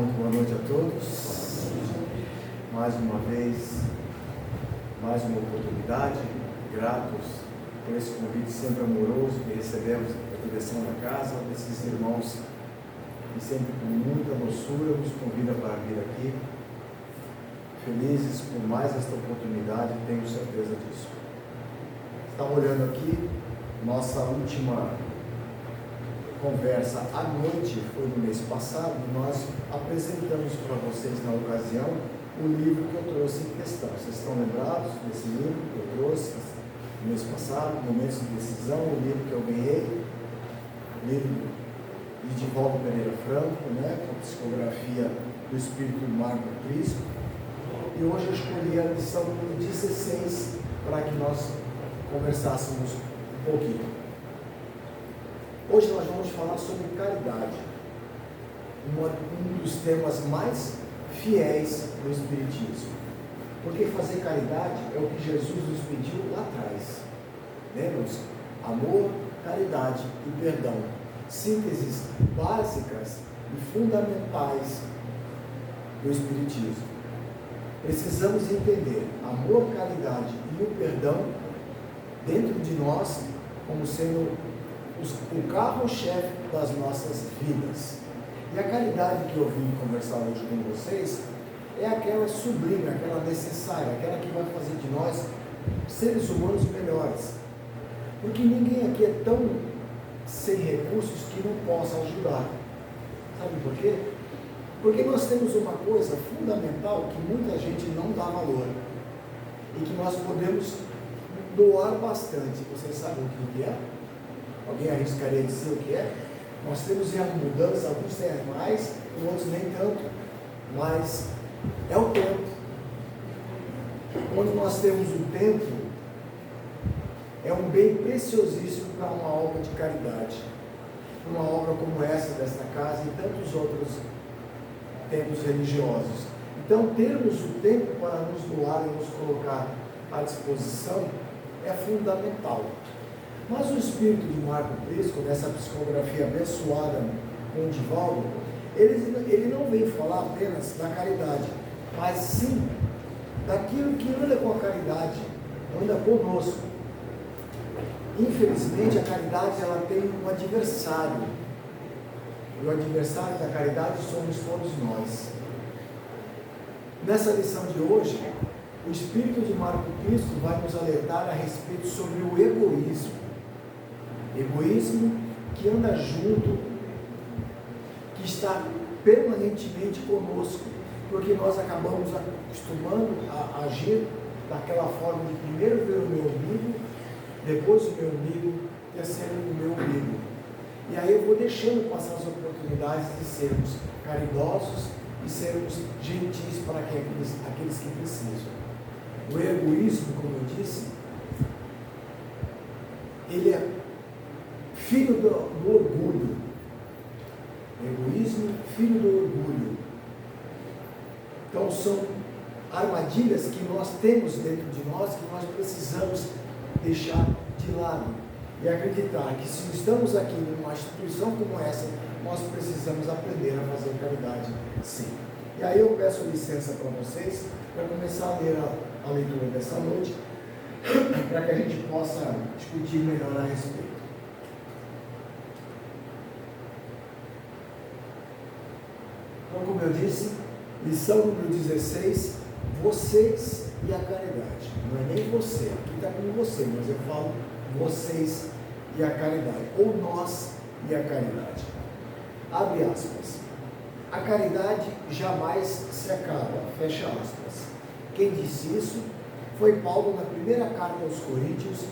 Muito boa noite a todos. Mais uma vez, mais uma oportunidade, gratos por esse convite sempre amoroso que recebemos da direção da casa, desses irmãos que sempre com muita doçura nos convidam para vir aqui. Felizes por mais esta oportunidade, tenho certeza disso. Estava olhando aqui, nossa última conversa à noite foi no mês passado, e nós apresentamos para vocês na ocasião o livro que eu trouxe em questão. Vocês estão lembrados desse livro que eu trouxe no mês passado, Momentos de Decisão, o livro que eu ganhei, o livro de Divaldo Pereira Franco, com a psicografia do Espírito do Marco Cristo. E hoje eu escolhi a lição número 16 para que nós conversássemos um pouquinho. Hoje nós vamos falar sobre caridade, um dos temas mais fiéis do Espiritismo. Porque fazer caridade é o que Jesus nos pediu lá atrás. Lembram-se? Amor, caridade e perdão. Sínteses básicas e fundamentais do Espiritismo. Precisamos entender amor, caridade e o perdão dentro de nós como sendo o carro-chefe das nossas vidas. E a caridade que eu vim conversar hoje com vocês é aquela sublime, aquela necessária, aquela que vai fazer de nós seres humanos melhores. Porque ninguém aqui é tão sem recursos que não possa ajudar. Sabe por quê? Porque nós temos uma coisa fundamental que muita gente não dá valor e que nós podemos doar bastante. Vocês sabem o que é? Alguém arriscaria dizer o que é? Nós temos em abundância, alguns têm mais, outros nem tanto, mas é o tempo. Quando nós temos o tempo, é um bem preciosíssimo para uma obra de caridade, uma obra como essa desta casa e tantos outros templos religiosos. Então, termos o tempo para nos doar e nos colocar à disposição é fundamental. Mas o Espírito de Marco Cristo, nessa psicografia abençoada com o Divaldo, ele não vem falar apenas da caridade, mas sim daquilo que anda com a caridade, anda conosco. Infelizmente, a caridade ela tem um adversário. E o adversário da caridade somos todos nós. Nessa lição de hoje, o Espírito de Marco Cristo vai nos alertar a respeito sobre o egoísmo. Egoísmo que anda junto, que está permanentemente conosco, porque nós acabamos acostumando a agir daquela forma de primeiro ver o meu umbigo, depois o meu umbigo, terceiro o meu umbigo. E aí eu vou deixando passar as oportunidades de sermos caridosos e sermos gentis para aqueles que precisam. O egoísmo, como eu disse, ele é filho do orgulho. Egoísmo, filho do orgulho. Então são armadilhas que nós temos dentro de nós, que nós precisamos deixar de lado e acreditar que se estamos aqui numa instituição como essa, nós precisamos aprender a fazer caridade, sim. E aí eu peço licença para vocês, para começar a ler a leitura dessa noite, para que a gente possa discutir melhor a respeito. Então, como eu disse, lição número 16, vocês e a caridade. Não é nem você, aqui está com você, mas eu falo vocês e a caridade, ou nós e a caridade. Abre aspas. A caridade jamais se acaba, fecha aspas. Quem disse isso foi Paulo na primeira carta aos Coríntios,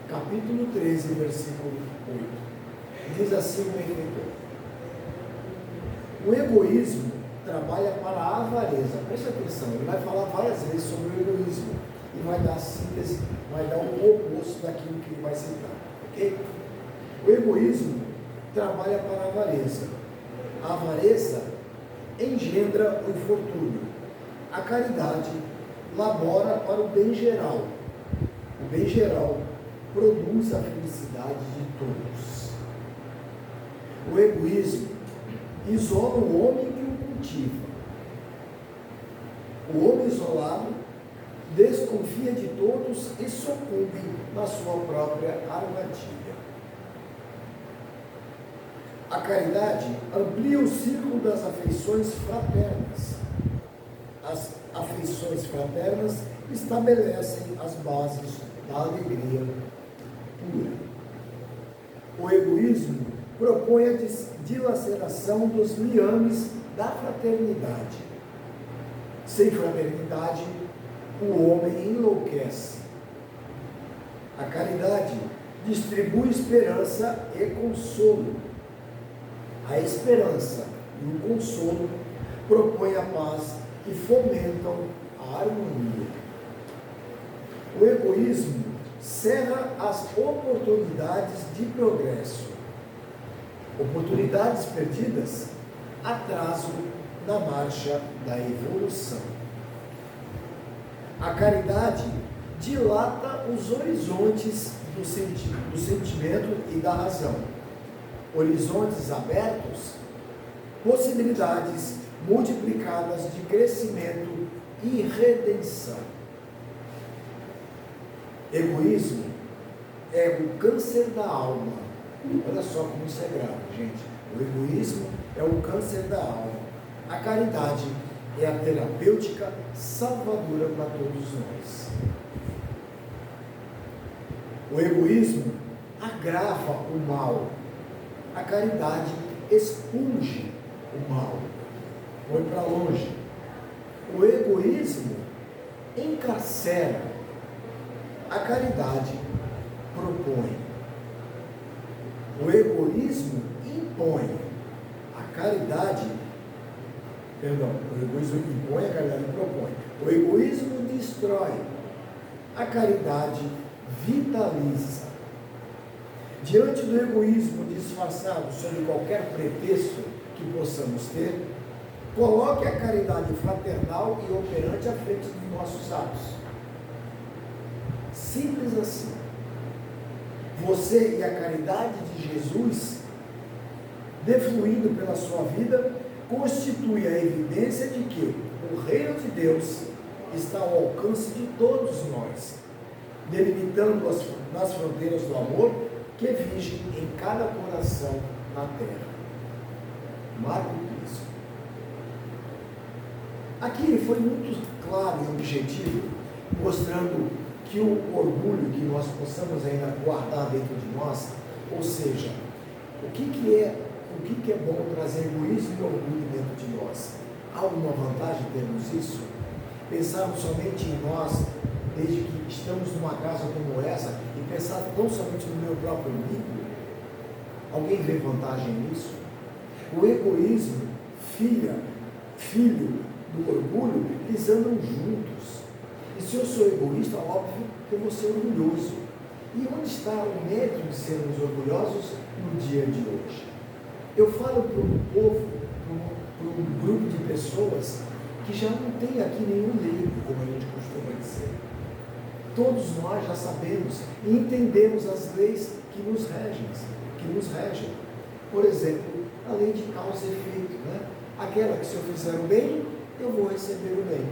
capítulo 13, versículo 8. Diz assim o benfeitor: o egoísmo trabalha para a avareza. Preste atenção, ele vai falar várias vezes sobre o egoísmo e vai dar a síntese, vai dar o oposto daquilo que ele vai citar, ok? O egoísmo trabalha para a avareza. A avareza engendra o infortúnio. A caridade labora para o bem geral. O bem geral produz a felicidade de todos. O egoísmo isola o homem e o cultiva. O homem isolado desconfia de todos e sucumbe na sua própria armadilha. A caridade amplia o círculo das afeições fraternas. As afeições fraternas estabelecem as bases da alegria pura. O egoísmo propõe a dilaceração dos liames da fraternidade. Sem fraternidade, o homem enlouquece. A caridade distribui esperança e consolo. A esperança e o consolo propõem a paz e fomentam a harmonia. O egoísmo cerra as oportunidades de progresso. Oportunidades perdidas, atraso na marcha da evolução. A caridade dilata os horizontes do sentimento e da razão. Horizontes abertos, possibilidades multiplicadas de crescimento e redenção. Egoísmo é o câncer da alma. Olha só como isso é grave, gente. O egoísmo é o câncer da alma. A caridade é a terapêutica salvadora para todos nós. O egoísmo agrava o mal. A caridade expulge o mal. Põe para longe. O egoísmo encarcera. A caridade propõe. O egoísmo impõe. A caridade, o egoísmo impõe, a caridade propõe. O egoísmo destrói. A caridade vitaliza. Diante do egoísmo disfarçado sob qualquer pretexto que possamos ter, coloque a caridade fraternal e operante à frente dos nossos atos. Simples assim. Você e a caridade de Jesus, defluindo pela sua vida, constitui a evidência de que o reino de Deus está ao alcance de todos nós, delimitando nas fronteiras do amor que vige em cada coração na terra. Marco Cristo. Aqui ele foi muito claro e objetivo, mostrando que o orgulho que nós possamos ainda guardar dentro de nós, ou seja, o que é bom trazer egoísmo e orgulho dentro de nós? Há alguma vantagem termos isso? Pensarmos somente em nós, desde que estamos numa casa como essa, e pensar não somente no meu próprio umbigo? Alguém vê vantagem nisso? O egoísmo, filho do orgulho, eles andam juntos. E se eu sou egoísta, óbvio que eu vou ser orgulhoso. E onde está o mérito de sermos orgulhosos no dia de hoje? Eu falo para um povo, para um grupo de pessoas que já não tem aqui nenhum leigo, como a gente costuma dizer. Todos nós já sabemos e entendemos as leis que nos regem. Por exemplo, a lei de causa e efeito, né? Aquela que se eu fizer o bem, eu vou receber o bem.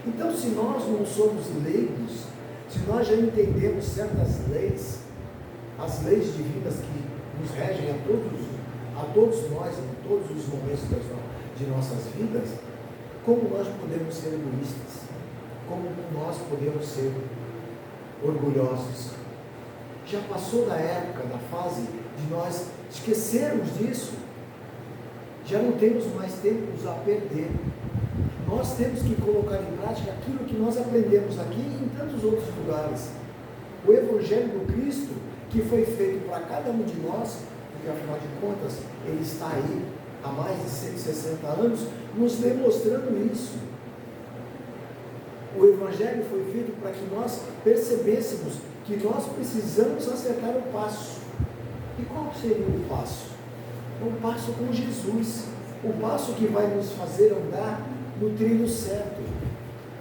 Então, se nós não somos leigos, se nós já entendemos certas leis, as leis divinas que nos regem a todos nós, em todos os momentos de nossas vidas, como nós podemos ser egoístas? Como nós podemos ser orgulhosos? Já passou da época, da fase de nós esquecermos disso. Já não temos mais tempos a perder. Nós temos que colocar em prática aquilo que nós aprendemos aqui e em tantos outros lugares. O Evangelho do Cristo, que foi feito para cada um de nós, porque afinal de contas, ele está aí há mais de 160 anos, nos demonstrando isso. O Evangelho foi feito para que nós percebêssemos que nós precisamos acertar o passo. E qual seria o passo? O passo com Jesus. O passo que vai nos fazer andar no trilho certo.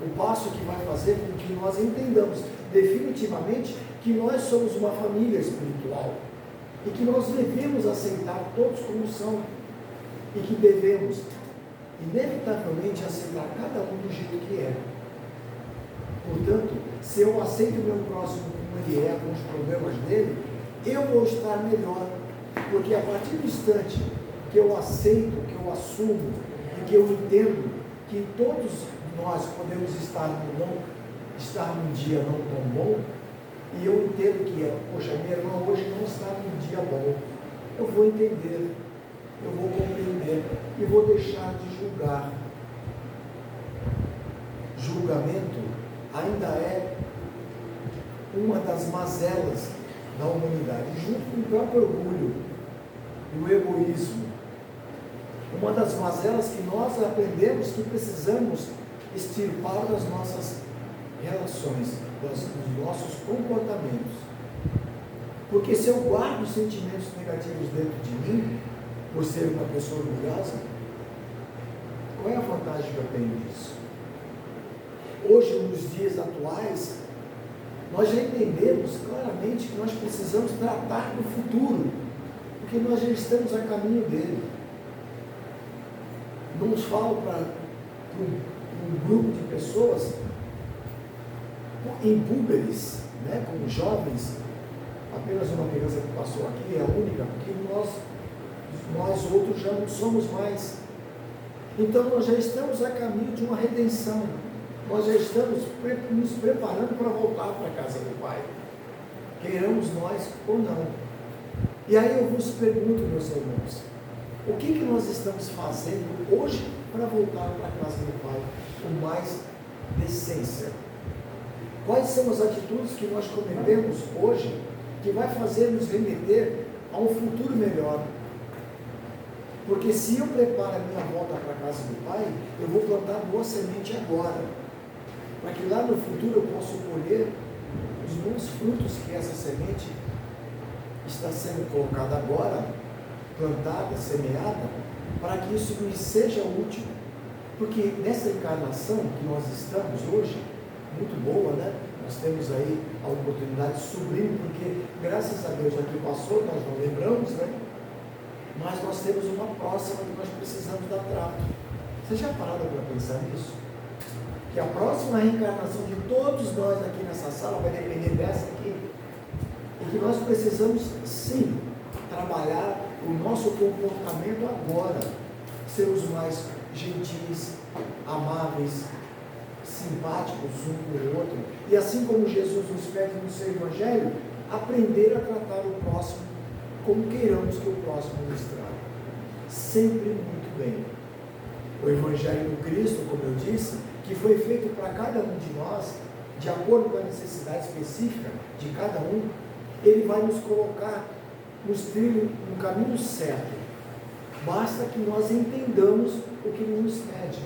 O passo que vai fazer com que nós entendamos definitivamente que nós somos uma família espiritual e que nós devemos aceitar todos como são e que devemos inevitavelmente aceitar cada um do jeito que é. Portanto, se eu aceito o meu próximo como ele é, com os problemas dele, eu vou estar melhor. Porque a partir do instante que eu aceito, que eu assumo e que eu entendo que todos nós podemos estar num dia não tão bom, e eu entendo que, poxa, minha irmã hoje não está num dia bom, eu vou entender, eu vou compreender e vou deixar de julgar. Julgamento ainda é uma das mazelas da humanidade, junto com o próprio orgulho e o egoísmo. Uma das mazelas que nós aprendemos que precisamos extirpar das nossas relações, dos nossos comportamentos. Porque se eu guardo sentimentos negativos dentro de mim, por ser uma pessoa orgulhosa, qual é a vantagem que eu tenho disso? Hoje, nos dias atuais, nós já entendemos claramente que nós precisamos tratar do futuro, porque nós já estamos a caminho dele. Não nos falo para um grupo de pessoas em púberes, né, como jovens, apenas uma criança que passou aqui é a única, porque nós outros já não somos mais. Então nós já estamos a caminho de uma redenção, nós já estamos nos preparando para voltar para a casa do Pai, queiramos nós ou não. E aí eu vos pergunto, meus irmãos, o que nós estamos fazendo hoje para voltar para a casa do Pai com mais decência? Quais são as atitudes que nós cometemos hoje que vai fazer nos remeter a um futuro melhor? Porque se eu preparo a minha volta para a casa do Pai, eu vou plantar boa semente agora, para que lá no futuro eu possa colher os bons frutos que essa semente está sendo colocada agora, plantada, semeada, para que isso me seja útil. Porque nessa encarnação que nós estamos hoje, muito boa, né? Nós temos aí a oportunidade sublime, porque graças a Deus aqui passou, nós não lembramos, né? Mas nós temos uma próxima que nós precisamos dar trato. Você já pararam para pensar nisso? Que a próxima reencarnação de todos nós aqui nessa sala vai depender dessa aqui. E que nós precisamos, sim, trabalhar o nosso comportamento agora. Sermos mais gentis, amáveis, simpáticos um com o outro. E assim como Jesus nos pede no seu Evangelho, aprender a tratar o próximo como queiramos que o próximo nos traga. Sempre muito bem. O Evangelho do Cristo, como eu disse, que foi feito para cada um de nós, de acordo com a necessidade específica de cada um, ele vai nos colocar nos trilhos, no caminho certo. Basta que nós entendamos o que ele nos pede.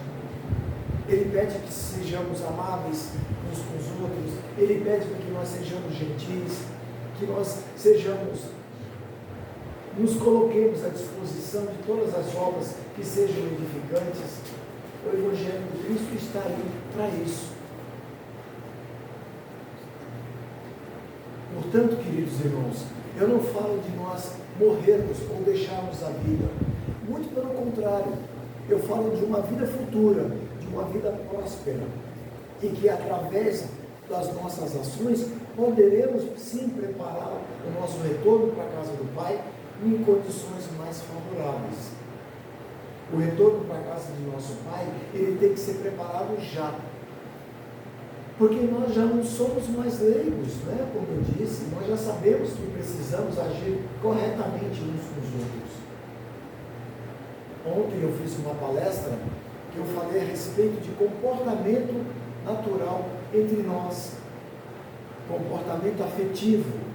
Ele pede que sejamos amáveis uns com os outros, ele pede que nós sejamos gentis, que nós nos coloquemos à disposição de todas as obras que sejam edificantes. O Evangelho de Cristo está aí para isso. Portanto, queridos irmãos, eu não falo de nós morrermos ou deixarmos a vida. Muito pelo contrário, eu falo de uma vida futura, de uma vida próspera, e que através das nossas ações poderemos sim preparar o nosso retorno para a casa do Pai em condições mais favoráveis. O retorno para a casa de nosso Pai, ele tem que ser preparado já. Porque nós já não somos mais leigos, né? Como eu disse, nós já sabemos que precisamos agir corretamente uns com os outros. Ontem eu fiz uma palestra que eu falei a respeito de comportamento natural entre nós, comportamento afetivo.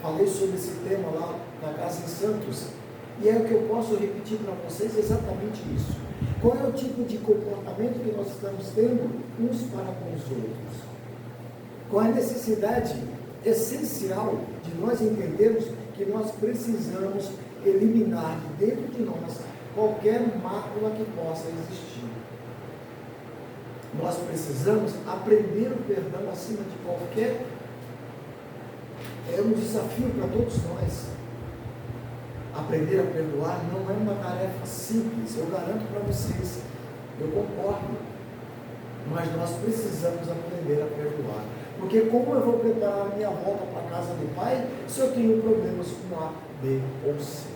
Falei sobre esse tema lá na Casa em Santos, e é o que eu posso repetir para vocês exatamente isso. Qual é o tipo de comportamento que nós estamos tendo uns para com os outros? Qual é a necessidade essencial de nós entendermos que nós precisamos eliminar de dentro de nós qualquer mácula que possa existir? Nós precisamos aprender o perdão acima de qualquer. É um desafio para todos nós. Aprender a perdoar não é uma tarefa simples, eu garanto para vocês, eu concordo, mas nós precisamos aprender a perdoar, porque como eu vou preparar a minha volta para a casa do Pai se eu tenho problemas com A, B ou C?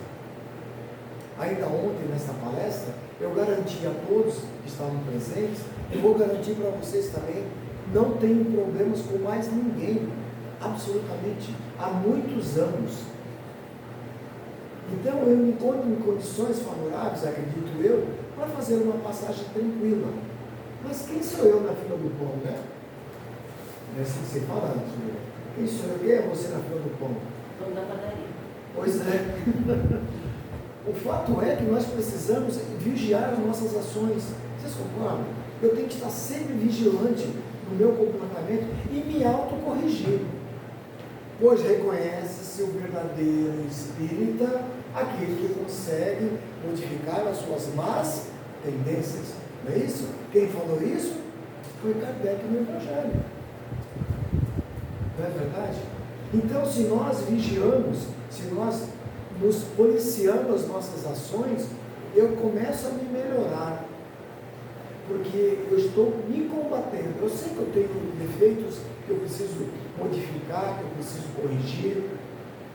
Ainda ontem, nesta palestra, eu garanti a todos que estavam presentes, e vou garantir para vocês também, não tenho problemas com mais ninguém, absolutamente, há muitos anos. Então eu me encontro em condições favoráveis, acredito eu, para fazer uma passagem tranquila. Mas quem sou eu na fila do pão, né? Não é assim que você fala, Antônio? Quem sou eu? Quem é você na fila do pão? Pão da padaria. Pois é. O fato é que nós precisamos vigiar as nossas ações. Vocês concordam? Eu tenho que estar sempre vigilante no meu comportamento e me autocorrigir. Pois reconhece-se o verdadeiro espírita, aquele que consegue modificar as suas más tendências. Não é isso? Quem falou isso foi Kardec no Evangelho. Não é verdade? Então, se nós vigiamos, se nós nos policiamos as nossas ações, eu começo a me melhorar. Porque eu estou me combatendo. Eu sei que eu tenho defeitos que eu preciso modificar, que eu preciso corrigir.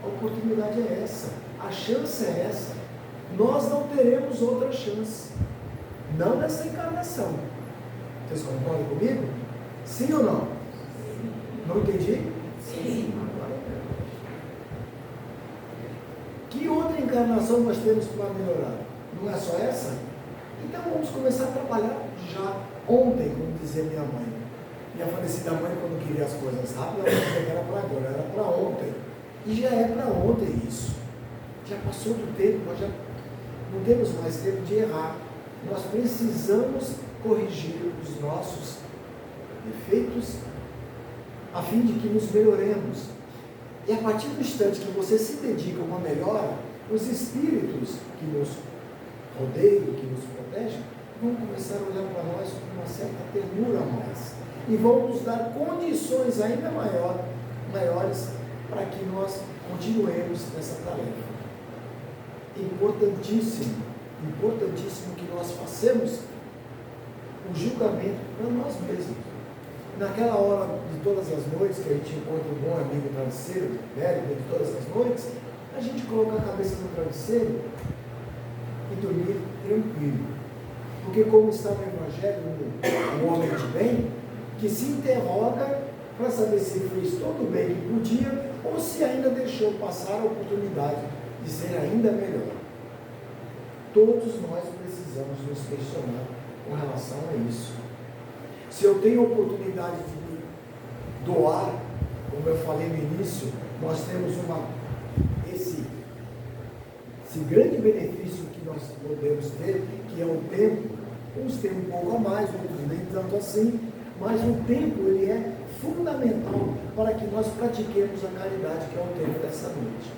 A oportunidade é essa. A chance é essa. Nós não teremos outra chance. Não nessa encarnação. Vocês concordam comigo? Sim ou não? Sim. Não entendi? Sim. Que outra encarnação nós temos para melhorar? Não é só essa? Então vamos começar a trabalhar já ontem, como dizia minha mãe. Minha falecida mãe, quando queria as coisas rápidas, ela dizia que era para agora, era para ontem. E já é para ontem isso. Já passou do tempo, nós já não temos mais tempo de errar. Nós precisamos corrigir os nossos defeitos a fim de que nos melhoremos. E a partir do instante que você se dedica a uma melhora, os espíritos que nos rodeiam, que nos protegem, vão começar a olhar para nós com uma certa ternura a mais. E vão nos dar condições ainda maiores para que nós continuemos nessa tarefa. Importantíssimo que nós façamos o julgamento para nós mesmos. Naquela hora de todas as noites, que a gente encontra um bom amigo travesseiro, velho, de todas as noites, a gente coloca a cabeça no travesseiro e dormir tranquilo. Porque como está no Evangelho, um homem de bem, que se interroga para saber se fez todo o bem que podia, ou se ainda deixou passar a oportunidade de ser ainda melhor. Todos nós precisamos nos questionar com relação a isso. Se eu tenho a oportunidade de me doar, como eu falei no início, nós temos esse grande benefício que nós podemos ter, que é o tempo. Uns têm um pouco a mais, outros nem tanto assim, mas o tempo ele é fundamental para que nós pratiquemos a caridade, que é o tempo dessa noite.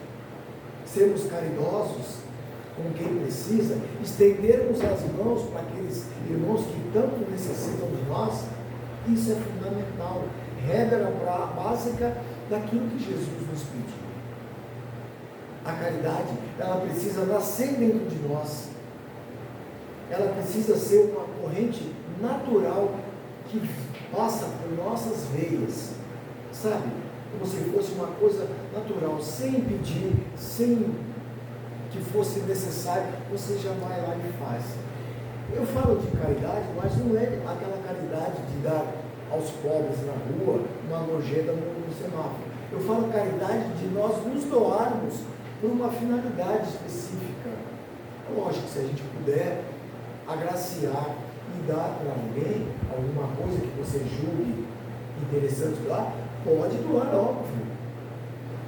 Sermos caridosos com quem precisa, estendermos as mãos para aqueles irmãos que tanto necessitam de nós, isso é fundamental, regra básica daquilo que Jesus nos pediu. A caridade, ela precisa nascer dentro de nós, ela precisa ser uma corrente natural que passa por nossas veias, sabe? Como se fosse uma coisa natural, sem pedir, sem que fosse necessário, você já vai lá e faz. Eu falo de caridade, mas não é aquela caridade de dar aos pobres na rua uma gorjeta no semáforo. Eu falo caridade de nós nos doarmos por uma finalidade específica. É lógico que se a gente puder agraciar e dar para alguém alguma coisa que você julgue interessante doar, pode doar, óbvio.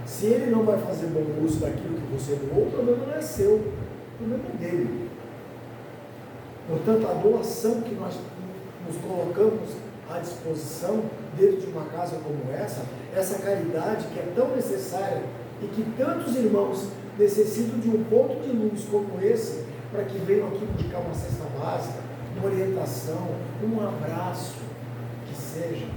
Se ele não vai fazer bom uso daquilo que você doou, o problema não é seu, o problema é dele. Portanto, a doação que nós nos colocamos à disposição dentro de uma casa como essa caridade que é tão necessária e que tantos irmãos necessitam de um ponto de luz como esse, para que venham aqui buscar uma cesta básica, uma orientação, um abraço, que seja.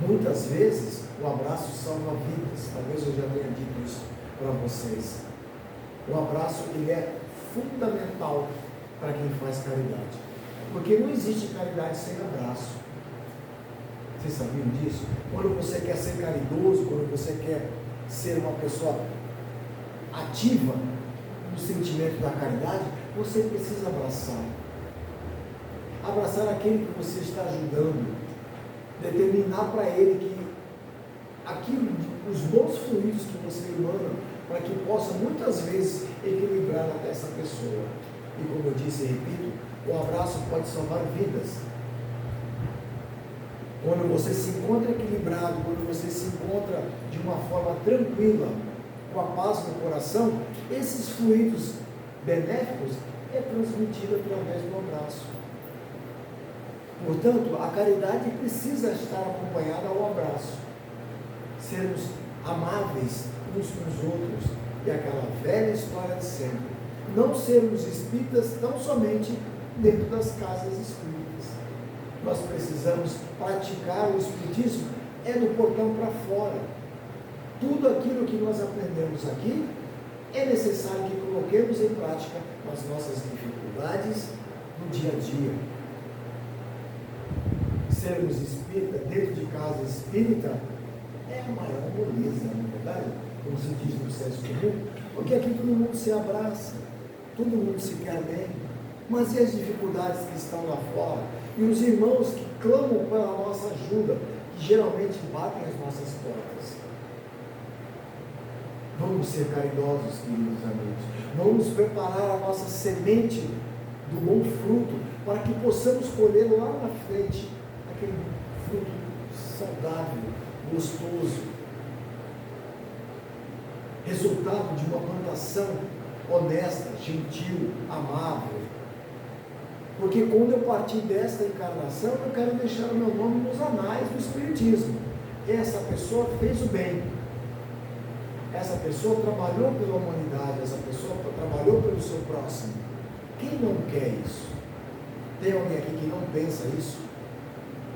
Muitas vezes o abraço salva vidas, talvez eu já tenha dito isso para vocês. O abraço, ele é fundamental para quem faz caridade. Porque não existe caridade sem abraço. Vocês sabiam disso? Quando você quer ser caridoso, quando você quer ser uma pessoa ativa no sentimento da caridade, você precisa abraçar. Abraçar aquele que você está ajudando. Determinar para ele que aquilo, os bons fluidos que você emana, para que possa muitas vezes equilibrar essa pessoa. E como eu disse e repito, o abraço pode salvar vidas. Quando você se encontra equilibrado, quando você se encontra de uma forma tranquila, com a paz no coração, esses fluidos benéficos é transmitido através do abraço. Portanto, a caridade precisa estar acompanhada ao abraço. Sermos amáveis uns com os outros. E aquela velha história de sempre. Não sermos espíritas tão somente dentro das casas espíritas. Nós precisamos praticar o espiritismo é do portão para fora. Tudo aquilo que nós aprendemos aqui é necessário que coloquemos em prática nas nossas dificuldades no dia a dia. Sermos espírita dentro de casa espírita é a maior moleza, não é verdade? Como se diz no senso comum, porque aqui todo mundo se abraça, todo mundo se quer bem, mas e as dificuldades que estão lá fora? E os irmãos que clamam pela nossa ajuda, que geralmente batem as nossas portas. Vamos ser caridosos, queridos amigos. Vamos preparar a nossa semente do bom fruto, para que possamos colher lá na frente aquele fruto saudável, gostoso, resultado de uma plantação honesta, gentil, amável. Porque quando eu partir desta encarnação, eu quero deixar o meu nome nos anais do Espiritismo. Essa pessoa fez o bem. Essa pessoa trabalhou pela humanidade, essa pessoa trabalhou pelo seu próximo. Quem não quer isso? Tem alguém aqui que não pensa isso?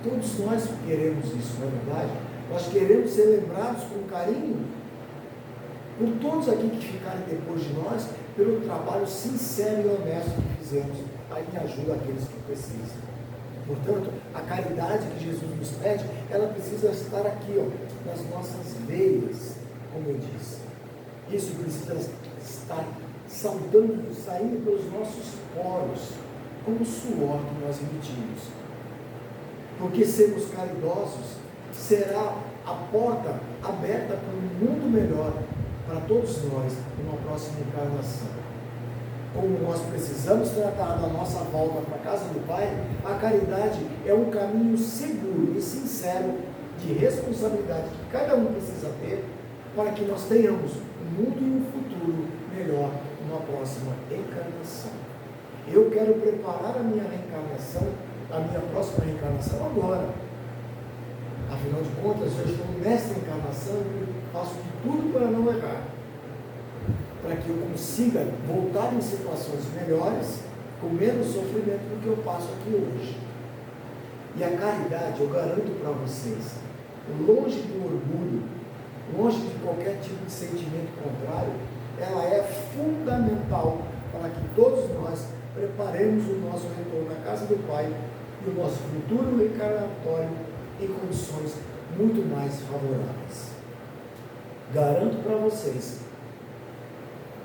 Todos nós queremos isso, não é verdade? Nós queremos ser lembrados com carinho por todos aqui que ficarem depois de nós, pelo trabalho sincero e honesto que fizemos em ajuda àqueles que precisam. Portanto, a caridade que Jesus nos pede, ela precisa estar aqui, nas nossas veias, como eu disse. Isso precisa estar saltando, saindo pelos nossos poros, como o suor que nós emitimos. Porque sermos caridosos será a porta aberta para um mundo melhor para todos nós numa próxima encarnação. Como nós precisamos tratar da nossa volta para a casa do Pai, a caridade é um caminho seguro e sincero de responsabilidade que cada um precisa ter para que nós tenhamos um mundo e um futuro melhor numa próxima encarnação. Eu quero preparar a minha reencarnação, a minha próxima reencarnação agora. Afinal de contas, eu estou nesta encarnação e faço de tudo para não errar. Para que eu consiga voltar em situações melhores, com menos sofrimento do que eu passo aqui hoje. E a caridade, eu garanto para vocês, longe do orgulho, longe de qualquer tipo de sentimento contrário, ela é fundamental para que todos nós preparemos o nosso retorno à casa do Pai e o nosso futuro reencarnatório em condições muito mais favoráveis. Garanto para vocês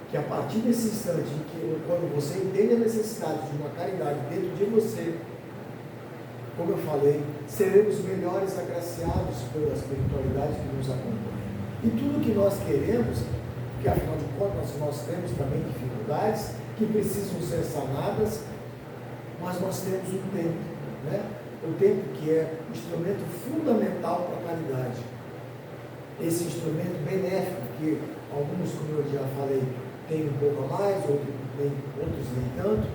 que a partir desse instante em que, quando você entende a necessidade de uma caridade dentro de você, como eu falei, seremos melhores agraciados pela espiritualidade que nos acompanha. E tudo que nós queremos, que afinal de contas nós temos também dificuldades que precisam ser sanadas, mas nós temos um tempo, né? O tempo que é o instrumento fundamental para a caridade. Esse instrumento benéfico que alguns, como eu já falei, têm um pouco a mais, outros nem tanto,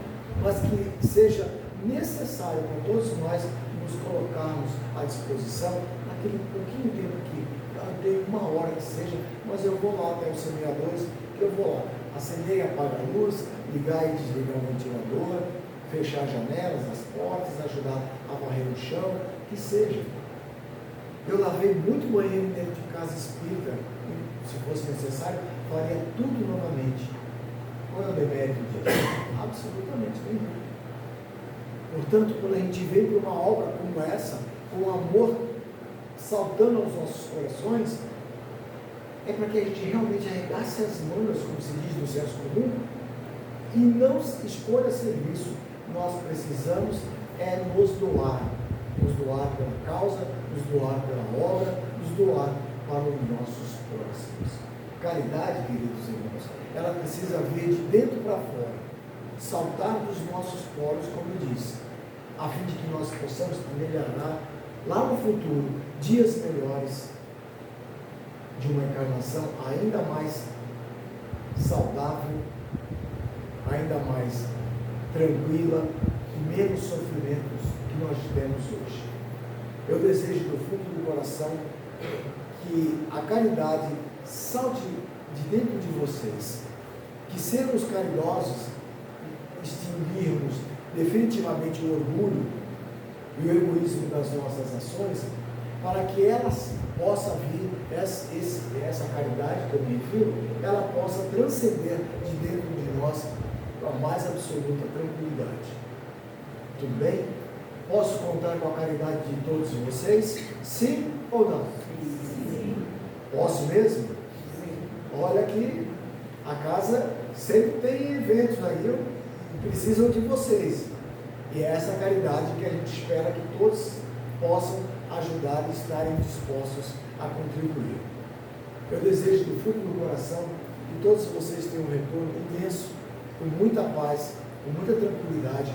mas que seja necessário para todos nós nos colocarmos à disposição naquele pouquinho tempo que eu tenho, uma hora que seja, mas eu vou lá até os semeadores, que eu vou lá acender e apagar a luz, ligar e desligar o ventilador, fechar as janelas, as portas, ajudar a varrer o chão, que seja. Eu lavei muito banheiro dentro de casa espírita, e se fosse necessário, faria tudo novamente, Qual é o demérito disso? Absolutamente nenhum. Portanto, quando a gente vem para uma obra como essa, com amor saltando aos nossos corações, é para que a gente realmente arregace as mangas, como se diz no senso comum, e não escolha serviço. Nós precisamos nos doar pela causa, nos doar pela obra, nos doar para os nossos próximos. Caridade, queridos irmãos, ela precisa vir de dentro para fora, saltar dos nossos poros, como eu disse, a fim de que nós possamos melhorar lá no futuro dias melhores de uma encarnação ainda mais saudável, ainda mais tranquila e menos sofrimentos que nós temos hoje. Eu desejo do fundo do coração que a caridade salte de dentro de vocês, que sermos caridosos, extinguirmos definitivamente o orgulho e o egoísmo das nossas ações, para que elas possa vir, essa caridade que eu me refiro, ela possa transcender de dentro de nós com a mais absoluta tranquilidade. Tudo bem? Posso contar com a caridade de todos vocês? Sim ou não? Sim. Posso mesmo? Sim. Olha que a casa sempre tem eventos aí que precisam de vocês. E é essa caridade que a gente espera que todos possam ajudar e estarem dispostos a contribuir. Eu desejo do fundo do coração que todos vocês tenham um retorno imenso, com muita paz, com muita tranquilidade,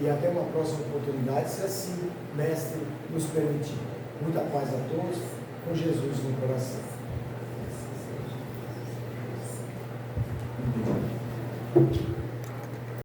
e até uma próxima oportunidade, se assim, Mestre, nos permitir. Muita paz a todos, com Jesus no coração.